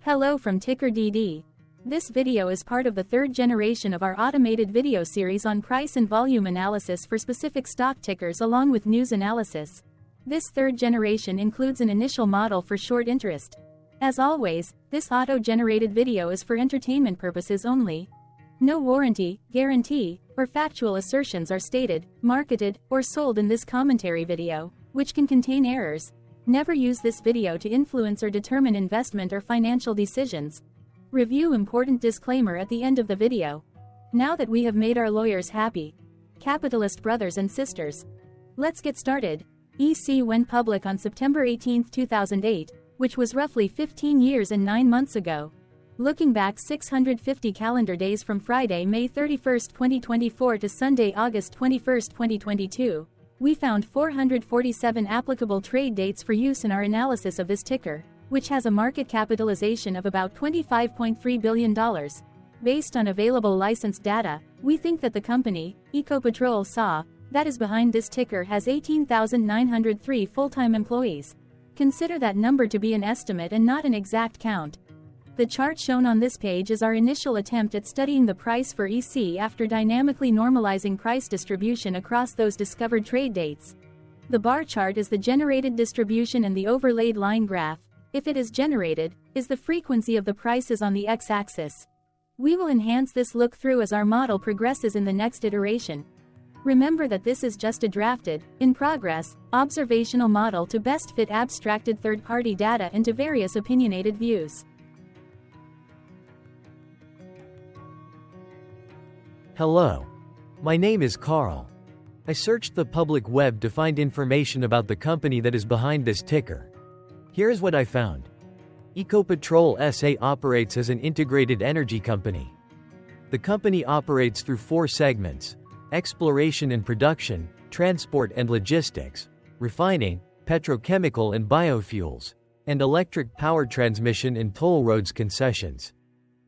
Hello from TickerDD. This video is part of the third generation of our automated video series on price and volume analysis for specific stock tickers along with news analysis. This third generation includes an initial model for short interest. As always, this auto-generated video is for entertainment purposes only. No warranty, guarantee, or factual assertions are stated, marketed, or sold in this commentary video, which can contain errors. Never use this video to influence or determine investment or financial decisions. Review important disclaimer at the end of the video. Now that we have made our lawyers happy, capitalist brothers and sisters, let's get started. EC went public on September 18, 2008, which was roughly 15 years and 9 months ago. Looking back 650 calendar days from Friday, May 31, 2024 to Sunday, August 21, 2022, we found 447 applicable trade dates for use in our analysis of this ticker, which has a market capitalization of about $25.3 billion. Based on available licensed data, we think that the company, Ecopetrol SA, that is behind this ticker has 18,903 full-time employees. Consider that number to be an estimate and not an exact count. The chart shown on this page is our initial attempt at studying the price for EC after dynamically normalizing price distribution across those discovered trade dates. The bar chart is the generated distribution and the overlaid line graph, if it is generated, is the frequency of the prices on the x-axis. We will enhance this look-through as our model progresses in the next iteration. Remember that this is just a drafted, in progress, observational model to best fit abstracted third-party data into various opinionated views. Hello. My name is Carl. I searched the public web to find information about the company that is behind this ticker. Here's what I found. Ecopetrol SA operates as an integrated energy company. The company operates through 4 segments: exploration and production, transport and logistics, refining, petrochemical and biofuels, and electric power transmission and toll roads concessions.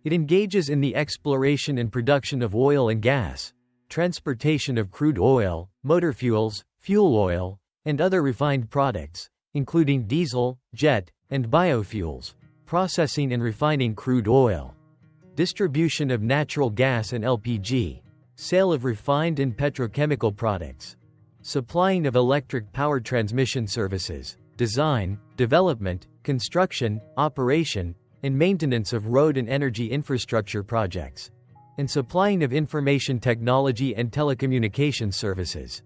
It engages in the exploration and production of oil and gas, transportation of crude oil, motor fuels, fuel oil, and other refined products, including diesel, jet, and biofuels, processing and refining crude oil, distribution of natural gas and LPG, sale of refined and petrochemical products, supplying of electric power transmission services, design, development, construction, operation, and maintenance of road and energy infrastructure projects, and supplying of information technology and telecommunications services.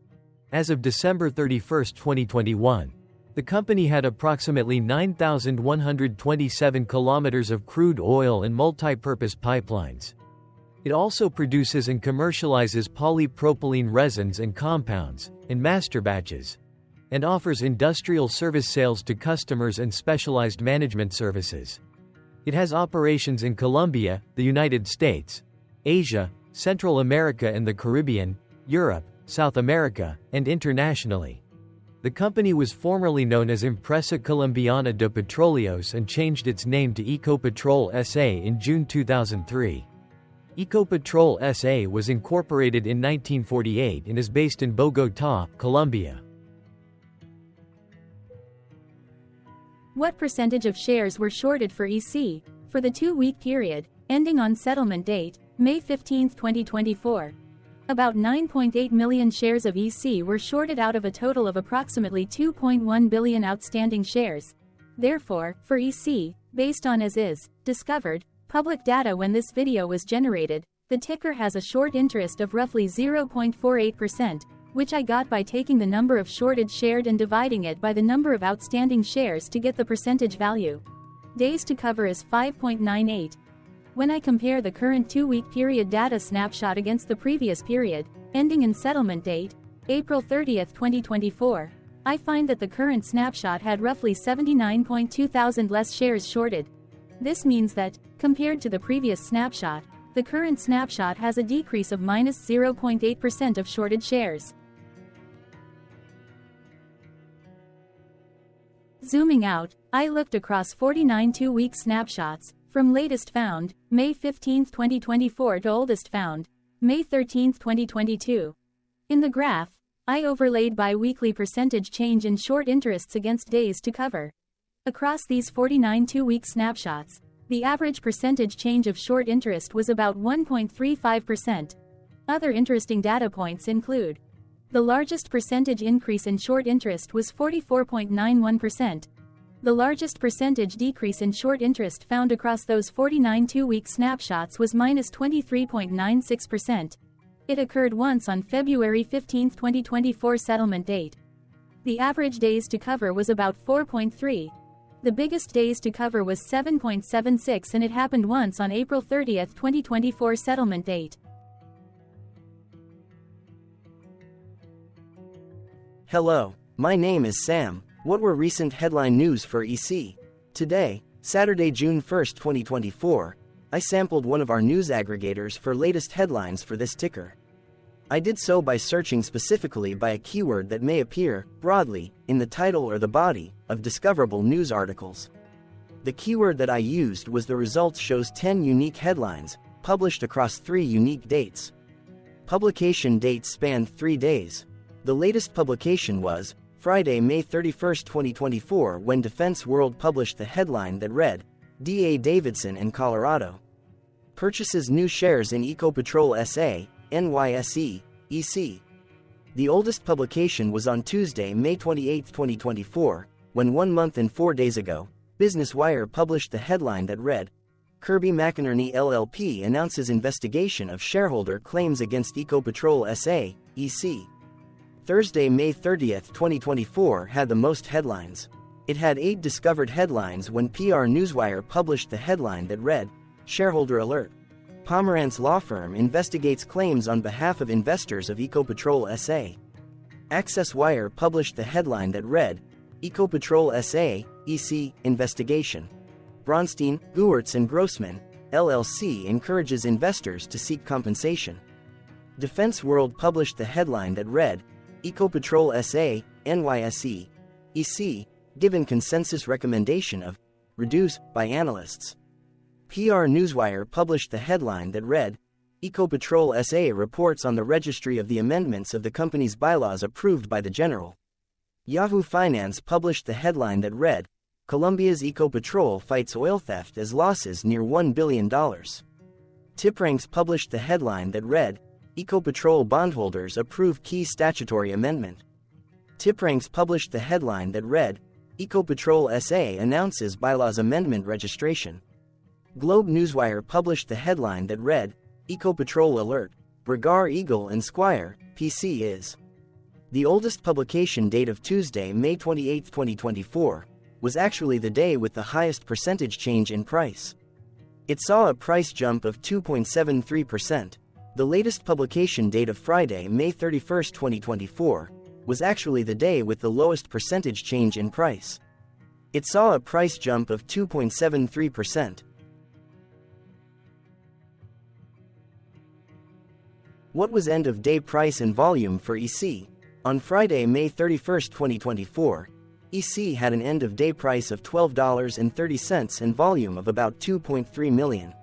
As of December 31, 2021, the company had approximately 9,127 kilometers of crude oil and multi-purpose pipelines. It also produces and commercializes polypropylene resins and compounds, in master batches, and offers industrial service sales to customers and specialized management services. It has operations in Colombia, the United States, Asia, Central America and the Caribbean, Europe, South America, and internationally. The company was formerly known as Empresa Colombiana de Petróleos and changed its name to Ecopetrol SA in June 2003. Ecopetrol SA was incorporated in 1948 and is based in Bogotá, Colombia. What percentage of shares were shorted for EC, for the 2-week period, ending on settlement date, May 15, 2024? About 9.8 million shares of EC were shorted out of a total of approximately 2.1 billion outstanding shares. Therefore, for EC, based on as-is, discovered, public data when this video was generated, the ticker has a short interest of roughly 0.48%, which I got by taking the number of shorted shared and dividing it by the number of outstanding shares to get the percentage value. Days to cover is 5.98. When I compare the current 2-week period data snapshot against the previous period, ending in settlement date, April 30, 2024, I find that the current snapshot had roughly 79.2 thousand less shares shorted. This means that, compared to the previous snapshot, the current snapshot has a decrease of minus 0.8% of shorted shares. Zooming out, I looked across 49 2-week snapshots, from latest found, May 15, 2024 to oldest found, May 13, 2022. In the graph, I overlaid bi-weekly percentage change in short interests against days to cover. Across these 49 2-week snapshots, The average percentage change of short interest was about 1.35%. Other interesting data points include: the largest percentage increase in short interest was 44.91%. The largest percentage decrease in short interest found across those 49 two-week snapshots was minus 23.96%. It occurred once on February 15, 2024 settlement date. The average days to cover was about 4.3. The biggest days to cover was 7.76, and it happened once on April 30, 2024 settlement date. Hello, my name is Sam. What were recent headline news for EC? Today, Saturday, June 1, 2024, I sampled one of our news aggregators for latest headlines for this ticker. I did so by searching specifically by a keyword that may appear, broadly, in the title or the body of discoverable news articles. The keyword that I used was the results shows 10 unique headlines, published across 3 unique dates. Publication dates spanned 3 days. The latest publication was Friday, May 31, 2024, when Defense World published the headline that read, D.A. Davidson in Colorado purchases new shares in Ecopetrol SA, NYSE, EC. The oldest publication was on Tuesday, May 28, 2024, when 1 month and 4 days ago, Business Wire published the headline that read, Kirby McInerney LLP announces investigation of shareholder claims against Ecopetrol SA, EC. Thursday, May 30, 2024 had the most headlines. It had 8 discovered headlines when PR Newswire published the headline that read, Shareholder Alert. Pomerantz Law Firm investigates claims on behalf of investors of Ecopetrol SA. Access Wire published the headline that read, Ecopetrol SA, EC, investigation. Bronstein, Gewertz and Grossman, LLC encourages investors to seek compensation. Defense World published the headline that read, Ecopetrol SA, NYSE, EC, given consensus recommendation of reduce by analysts. PR Newswire published the headline that read, Ecopetrol SA reports on the registry of the amendments of the company's bylaws approved by the General. Yahoo Finance published the headline that read, Colombia's Ecopetrol fights oil theft as losses near $1 billion. TipRanks published the headline that read, Ecopetrol bondholders approve key statutory amendment. TipRanks published the headline that read, Ecopetrol SA announces bylaws amendment registration. Globe Newswire published the headline that read, Ecopetrol Alert, Bregar Eagle and Squire, PC is. The oldest publication date of Tuesday, May 28, 2024, was actually the day with the highest percentage change in price. It saw a price jump of 2.73%. The latest publication date of Friday, May 31, 2024, was actually the day with the lowest percentage change in price. It saw a price jump of 2.73%. What was end-of-day price and volume for EC? On Friday, May 31, 2024, EC had an end-of-day price of $12.30 and volume of about 2.3 million.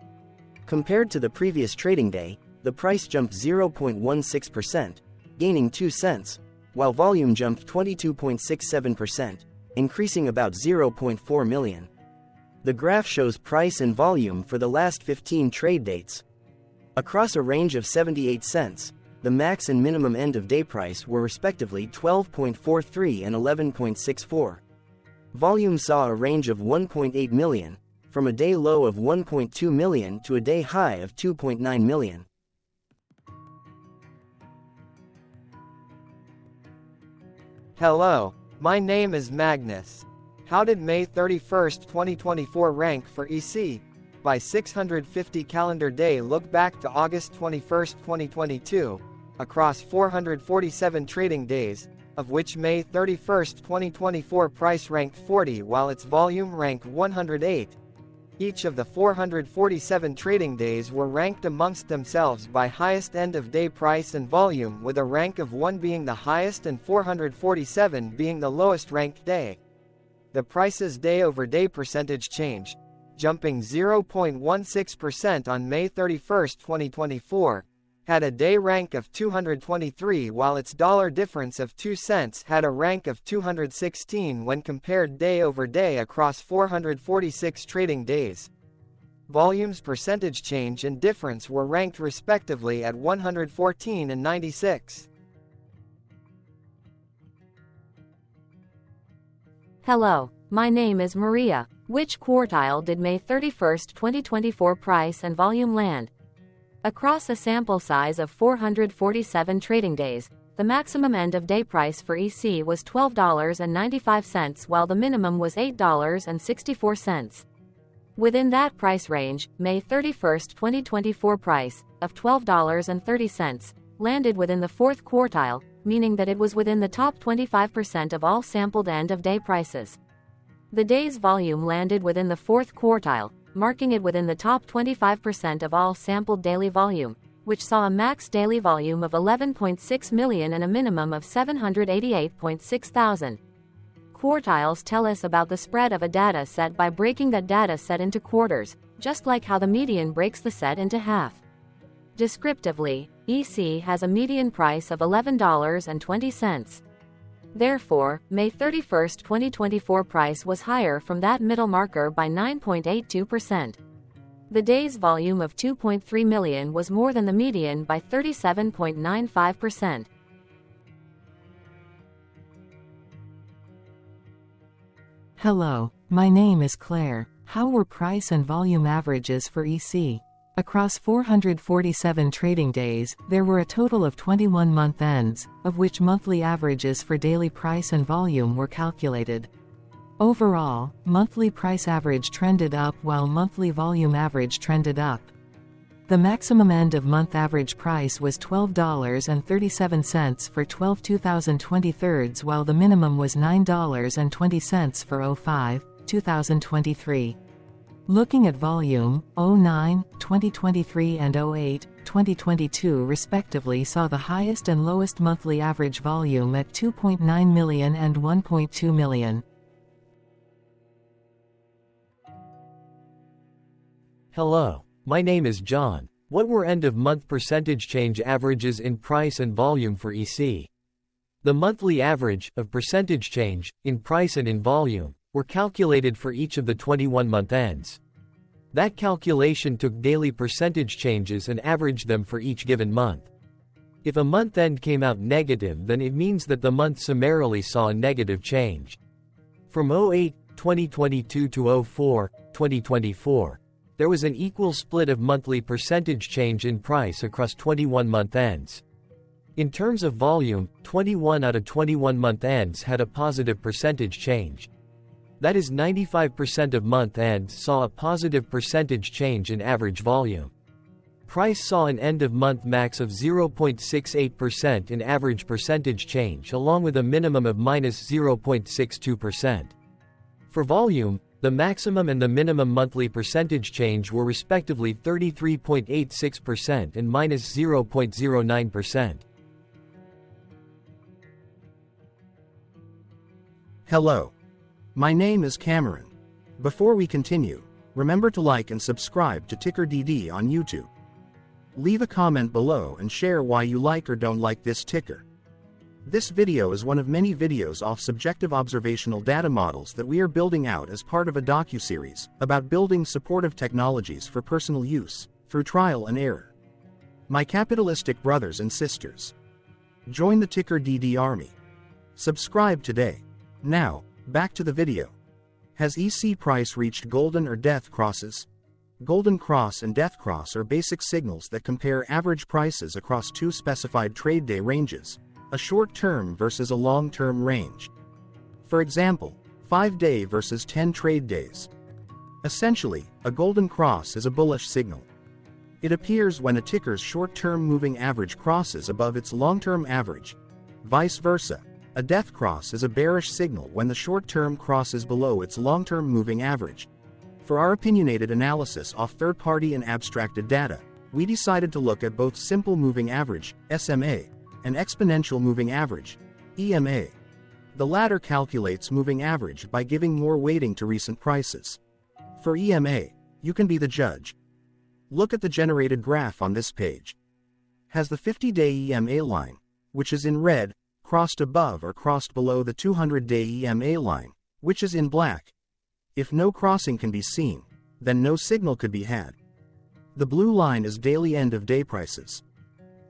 Compared to the previous trading day, the price jumped 0.16%, gaining 2 cents, while volume jumped 22.67%, increasing about 0.4 million. The graph shows price and volume for the last 15 trade dates. Across a range of 78 cents, the max and minimum end-of-day price were respectively 12.43 and 11.64. Volume saw a range of 1.8 million, from a day low of 1.2 million to a day high of 2.9 million. Hello, my name is Magnus. How did May 31, 2024 rank for EC? By 650 calendar day, look back to August 21, 2022, across 447 trading days, of which May 31, 2024 price ranked 40 while its volume ranked 108. Each of the 447 trading days were ranked amongst themselves by highest end-of-day price and volume, with a rank of 1 being the highest and 447 being the lowest ranked day. The price's day-over-day percentage change, jumping 0.16% on May 31, 2024, had a day rank of 223 while its dollar difference of 2 cents had a rank of 216 when compared day over day across 446 trading days. Volumes percentage change and difference were ranked respectively at 114 and 96. Hello, my name is Maria. Which quartile did May 31, 2024 price and volume land? Across a sample size of 447 trading days, the maximum end-of-day price for EC was $12.95 while the minimum was $8.64. Within that price range, May 31, 2024 price, of $12.30, landed within the fourth quartile, meaning that it was within the top 25% of all sampled end-of-day prices. The day's volume landed within the fourth quartile, marking it within the top 25% of all sampled daily volume, which saw a max daily volume of 11.6 million and a minimum of 788.6 thousand. Quartiles tell us about the spread of a data set by breaking that data set into quarters, just like how the median breaks the set into half. Descriptively, EC has a median price of $11.20. Therefore, May 31, 2024 price was higher from that middle marker by 9.82%. The day's volume of 2.3 million was more than the median by 37.95%. Hello, my name is Claire. How were price and volume averages for EC? Across 447 trading days, there were a total of 21 month ends, of which monthly averages for daily price and volume were calculated. Overall, monthly price average trended up while monthly volume average trended up. The maximum end-of-month average price was $12.37 for 12/2023 while the minimum was $9.20 for 05/2023. Looking at volume, 09/2023 and 08/2022 respectively saw the highest and lowest monthly average volume at 2.9 million and 1.2 million. Hello, my name is John. What were end-of-month percentage change averages in price and volume for EC? The monthly average of percentage change, in price and in volume, were calculated for each of the 21-month ends. That calculation took daily percentage changes and averaged them for each given month. If a month end came out negative, then it means that the month summarily saw a negative change. From 08/2022 to 04/2024, there was an equal split of monthly percentage change in price across 21 month ends. In terms of volume, 21 out of 21 month ends had a positive percentage change. That is 95% of month ends saw a positive percentage change in average volume. Price saw an end-of-month max of 0.68% in average percentage change along with a minimum of -0.62%. For volume, the maximum and the minimum monthly percentage change were respectively 33.86% and -0.09%. Hello. My name is Cameron. Before we continue, remember to like and subscribe to TickerDD on YouTube. Leave a comment below and share why you like or don't like this ticker. This video is one of many videos off subjective observational data models that we are building out as part of a docuseries about building supportive technologies for personal use, through trial and error. My capitalistic brothers and sisters, join the TickerDD army. Subscribe today. Now, back to the video. Has EC price reached golden or death crosses? Golden cross and death cross are basic signals that compare average prices across two specified trade day ranges, a short-term versus a long-term range. For example, 5-day versus 10 trade days. Essentially, a golden cross is a bullish signal. It appears when a ticker's short-term moving average crosses above its long-term average. Vice versa, a death cross is a bearish signal when the short-term crosses below its long-term moving average. For our opinionated analysis off third-party and abstracted data, we decided to look at both simple moving average, SMA, and exponential moving average, EMA. The latter calculates moving average by giving more weighting to recent prices. For EMA, you can be the judge. Look at the generated graph on this page. Has the 50-day EMA line, which is in red, crossed above or crossed below the 200-day EMA line, which is in black? If no crossing can be seen, then no signal could be had. The blue line is daily end-of-day prices.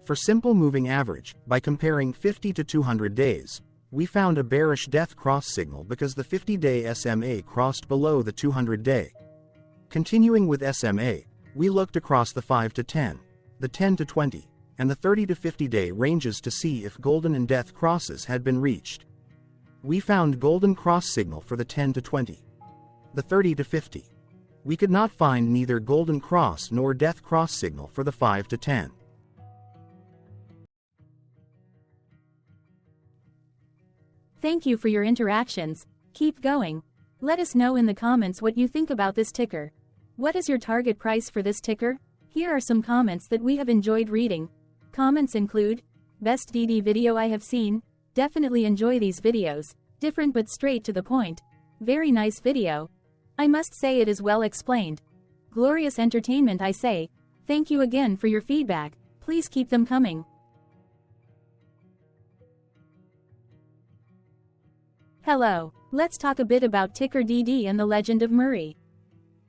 For simple moving average, by comparing 50 to 200 days, we found a bearish death cross signal because the 50-day SMA crossed below the 200-day. Continuing with SMA, we looked across the 5 to 10, the 10 to 20, and the 30 to 50-day ranges to see if golden and death crosses had been reached. We found golden cross signal for the 10 to 20. The 30 to 50. We could not find neither golden cross nor death cross signal for the 5 to 10. Thank you for your interactions. Keep going. Let us know in the comments what you think about this ticker. What is your target price for this ticker? Here are some comments that we have enjoyed reading. Comments include, best DD video I have seen, definitely enjoy these videos, different but straight to the point, very nice video. I must say it is well explained. Glorious entertainment I say, thank you again for your feedback, please keep them coming. Hello, let's talk a bit about TickerDD and the Legend of Murray.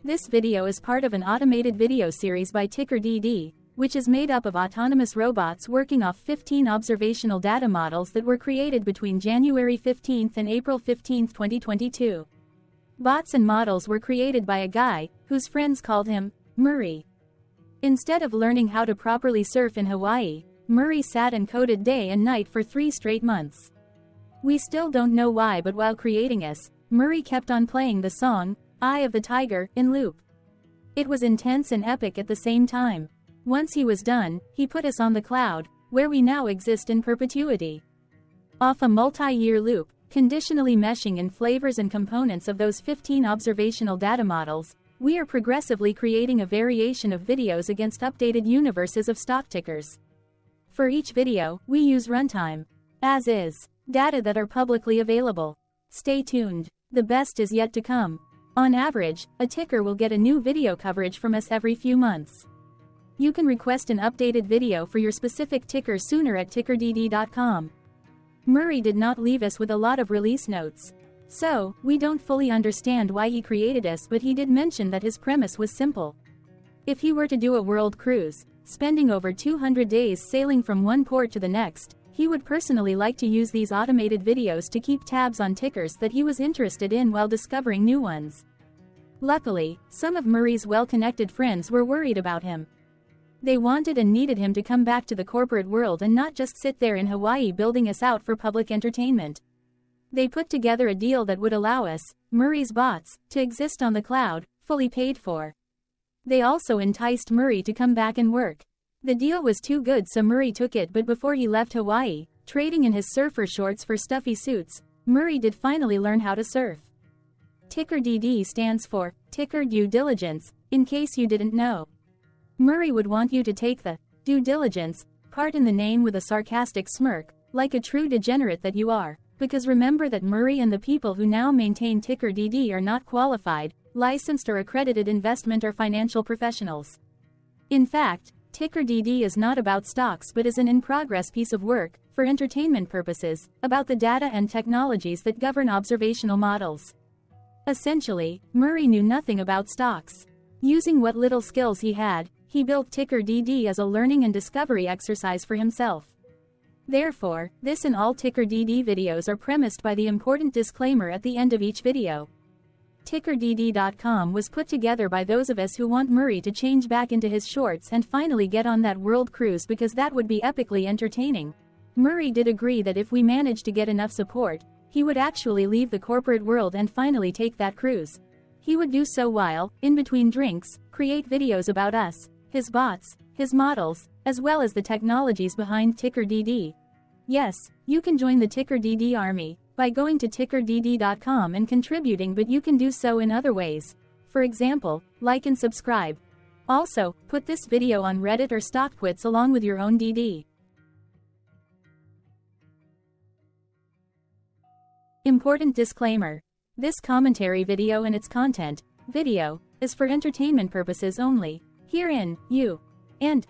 This video is part of an automated video series by TickerDD, which is made up of autonomous robots working off 15 observational data models that were created between January 15 and April 15, 2022. Bots and models were created by a guy, whose friends called him Murray. Instead of learning how to properly surf in Hawaii, Murray sat and coded day and night for 3 straight months. We still don't know why, but while creating us, Murray kept on playing the song, Eye of the Tiger, in loop. It was intense and epic at the same time. Once he was done, he put us on the cloud, where we now exist in perpetuity. Off a multi-year loop, conditionally meshing in flavors and components of those 15 observational data models, we are progressively creating a variation of videos against updated universes of stock tickers. For each video, we use runtime, as is, data that are publicly available. Stay tuned, the best is yet to come. On average, a ticker will get a new video coverage from us every few months. You can request an updated video for your specific ticker sooner at TickerDD.com. Murray did not leave us with a lot of release notes. So, we don't fully understand why he created us, but he did mention that his premise was simple. If he were to do a world cruise, spending over 200 days sailing from one port to the next, he would personally like to use these automated videos to keep tabs on tickers that he was interested in while discovering new ones. Luckily, some of Murray's well-connected friends were worried about him. They wanted and needed him to come back to the corporate world and not just sit there in Hawaii building us out for public entertainment. They put together a deal that would allow us, Murray's bots, to exist on the cloud, fully paid for. They also enticed Murray to come back and work. The deal was too good, so Murray took it, but before he left Hawaii, trading in his surfer shorts for stuffy suits, Murray did finally learn how to surf. TickerDD stands for Ticker Due Diligence, in case you didn't know. Murray would want you to take the due diligence part in the name with a sarcastic smirk, like a true degenerate that you are, because remember that Murray and the people who now maintain TickerDD are not qualified, licensed or accredited investment or financial professionals. In fact, TickerDD is not about stocks but is an in-progress piece of work, for entertainment purposes, about the data and technologies that govern observational models. Essentially, Murray knew nothing about stocks. Using what little skills he had, he built TickerDD as a learning and discovery exercise for himself. Therefore, this and all TickerDD videos are premised by the important disclaimer at the end of each video. TickerDD.com was put together by those of us who want Murray to change back into his shorts and finally get on that world cruise, because that would be epically entertaining. Murray did agree that if we managed to get enough support, he would actually leave the corporate world and finally take that cruise. He would do so while, in between drinks, create videos about us, his bots, his models, as well as the technologies behind TickerDD. Yes, you can join the TickerDD army by going to TickerDD.com and contributing, but you can do so in other ways. For example, like and subscribe. Also, put this video on Reddit or StockTwits along with your own DD. Important disclaimer. This commentary video and its content, video, is for entertainment purposes only. Herein, you and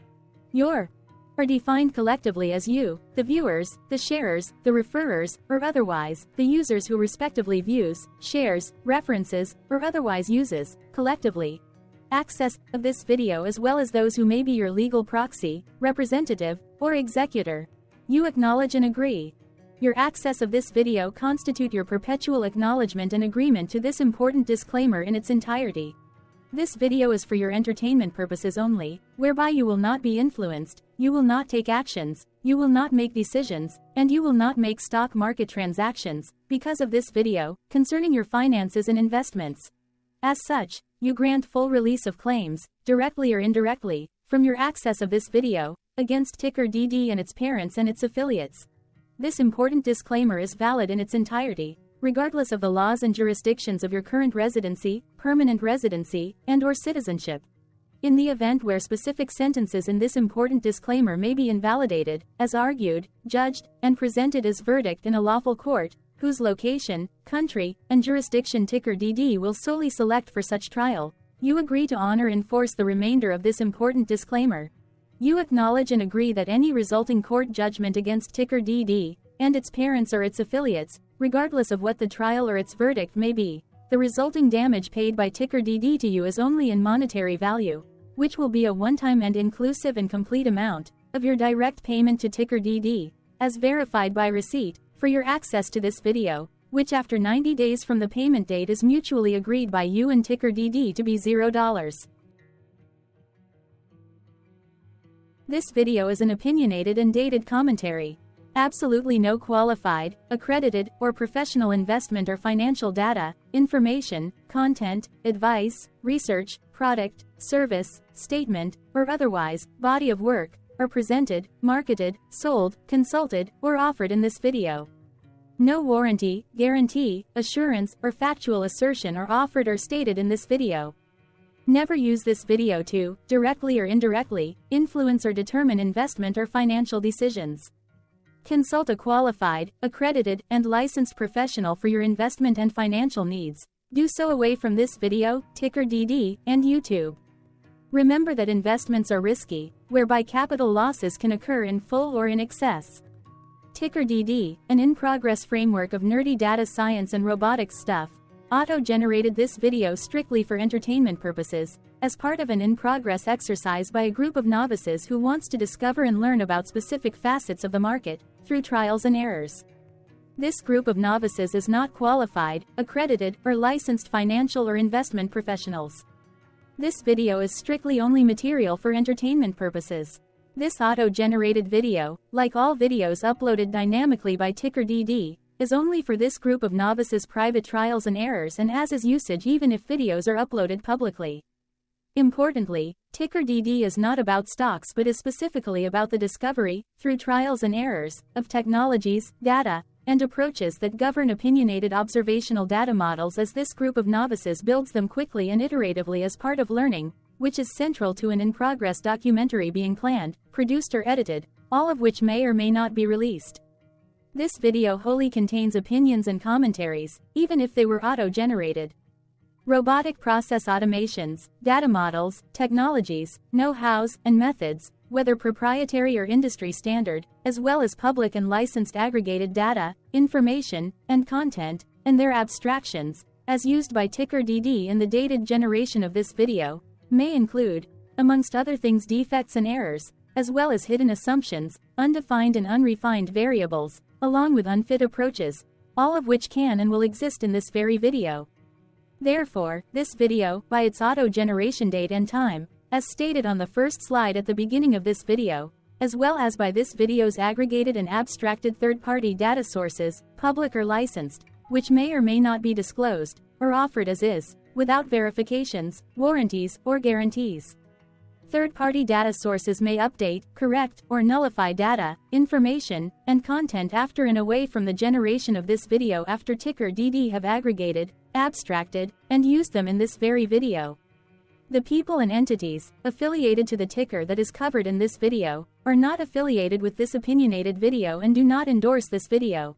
your are defined collectively as you, the viewers, the sharers, the referrers, or otherwise, the users who respectively views, shares, references, or otherwise uses, collectively, access of this video as well as those who may be your legal proxy, representative, or executor. You acknowledge and agree. Your access of this video constitute your perpetual acknowledgement and agreement to this important disclaimer in its entirety. This video is for your entertainment purposes only, whereby you will not be influenced, you will not take actions, you will not make decisions, and you will not make stock market transactions, because of this video, concerning your finances and investments. As such, you grant full release of claims, directly or indirectly, from your access of this video, against TickerDD and its parents and its affiliates. This important disclaimer is valid in its entirety, regardless of the laws and jurisdictions of your current residency, permanent residency, and/or citizenship. In the event where specific sentences in this important disclaimer may be invalidated, as argued, judged, and presented as verdict in a lawful court, whose location, country, and jurisdiction TickerDD will solely select for such trial, you agree to honor and enforce the remainder of this important disclaimer. You acknowledge and agree that any resulting court judgment against TickerDD, and its parents or its affiliates, regardless of what the trial or its verdict may be, the resulting damage paid by TickerDD to you is only in monetary value, which will be a one-time and inclusive and complete amount of your direct payment to TickerDD, as verified by receipt, for your access to this video, which after 90 days from the payment date is mutually agreed by you and TickerDD to be $0. This video is an opinionated and dated commentary. Absolutely no qualified, accredited, or professional investment or financial data, information, content, advice, research, product, service, statement, or otherwise, body of work, are presented, marketed, sold, consulted, or offered in this video. No warranty, guarantee, assurance, or factual assertion are offered or stated in this video. Never use this video to, directly or indirectly, influence or determine investment or financial decisions. Consult a qualified, accredited, and licensed professional for your investment and financial needs. Do so away from this video, TickerDD, and YouTube. Remember that investments are risky, whereby capital losses can occur in full or in excess. TickerDD, an in-progress framework of nerdy data science and robotics stuff, auto-generated this video strictly for entertainment purposes, as part of an in-progress exercise by a group of novices who wants to discover and learn about specific facets of the market, through trials and errors. This group of novices is not qualified, accredited, or licensed financial or investment professionals. This video is strictly only material for entertainment purposes. This auto-generated video, like all videos uploaded dynamically by TickerDD, is only for this group of novices' private trials and errors and as is usage even if videos are uploaded publicly. Importantly, TickerDD is not about stocks but is specifically about the discovery, through trials and errors, of technologies, data, and approaches that govern opinionated observational data models as this group of novices builds them quickly and iteratively as part of learning, which is central to an in-progress documentary being planned, produced or edited, all of which may or may not be released. This video wholly contains opinions and commentaries, even if they were auto-generated. Robotic process automations, data models, technologies, know-hows, and methods, whether proprietary or industry standard, as well as public and licensed aggregated data, information, and content, and their abstractions, as used by TickerDD in the dated generation of this video, may include, amongst other things, defects and errors, as well as hidden assumptions, undefined and unrefined variables, along with unfit approaches, all of which can and will exist in this very video. Therefore, this video, by its auto-generation date and time, as stated on the first slide at the beginning of this video, as well as by this video's aggregated and abstracted third-party data sources, public or licensed, which may or may not be disclosed, or offered as is, without verifications, warranties, or guarantees. Third-party data sources may update, correct, or nullify data, information, and content after and away from the generation of this video after TickerDD have aggregated, abstracted, and used them in this very video. The people and entities, affiliated to the ticker that is covered in this video, are not affiliated with this opinionated video and do not endorse this video.